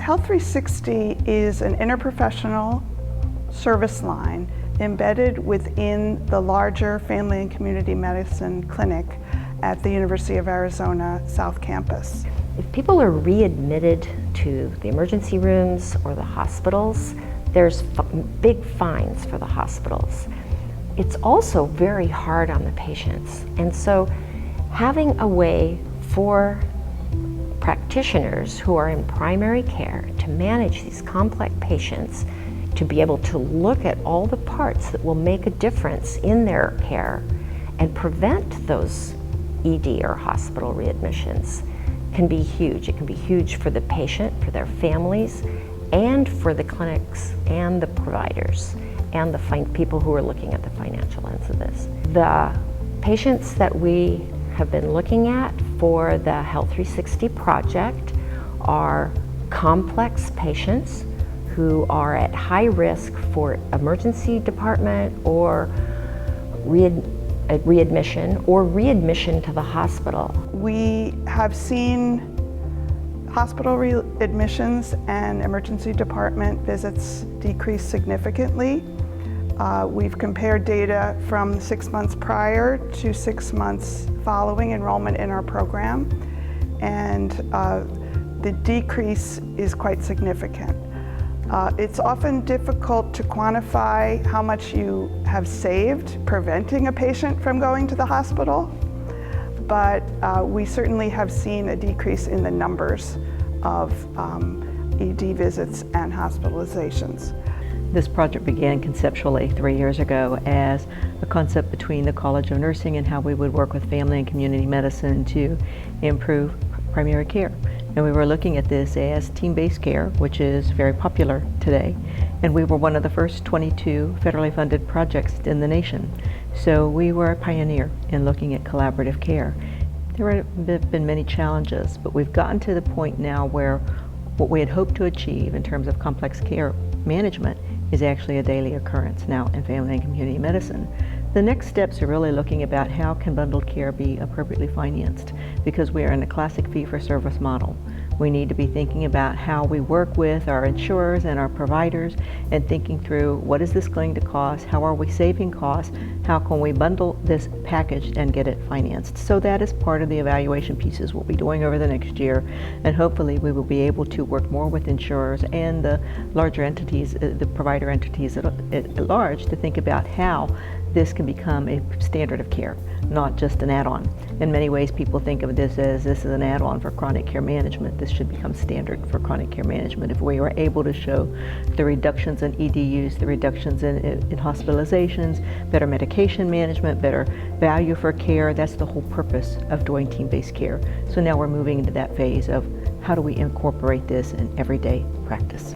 Health 360 is an interprofessional service line embedded within the larger Family and Community Medicine Clinic at the University of Arizona South Campus. If people are readmitted to the emergency rooms or the hospitals, there's big fines for the hospitals. It's also very hard on the patients. And so having a way for practitioners who are in primary care to manage these complex patients, to be able to look at all the parts that will make a difference in their care and prevent those ED or hospital readmissions can be huge. It can be huge for the patient, for their families, and for the clinics and the providers and the people who are looking at the financial ends of this. The patients that we have been looking at for the Health 360 project are complex patients who are at high risk for emergency department or readmission or readmission to the hospital. We have seen hospital readmissions and emergency department visits decrease significantly. We've compared data from 6 months prior to 6 months following enrollment in our program, and the decrease is quite significant. It's often difficult to quantify how much you have saved preventing a patient from going to the hospital, but we certainly have seen a decrease in the numbers of ED visits and hospitalizations. This project began conceptually 3 years ago as a concept between the College of Nursing and how we would work with family and community medicine to improve primary care. And we were looking at this as team-based care, which is very popular today. And we were one of the first 22 federally funded projects in the nation. So we were a pioneer in looking at collaborative care. There have been many challenges, but we've gotten to the point now where what we had hoped to achieve in terms of complex care management is actually a daily occurrence now in family and community medicine. The next steps are really looking about how can bundled care be appropriately financed, because we are in a classic fee-for-service model. We need to be thinking about how we work with our insurers and our providers and thinking through what is this going to cost, how are we saving costs, how can we bundle this package and get it financed. So that is part of the evaluation pieces we'll be doing over the next year, and hopefully we will be able to work more with insurers and the larger entities, the provider entities at large, to think about how this can become a standard of care, not just an add-on. In many ways, people think of this as an add-on for chronic care management. This should become standard for chronic care management. If we are able to show the reductions in ED use, the reductions in hospitalizations, better medication management, better value for care, that's the whole purpose of doing team-based care. So now we're moving into that phase of how do we incorporate this in everyday practice.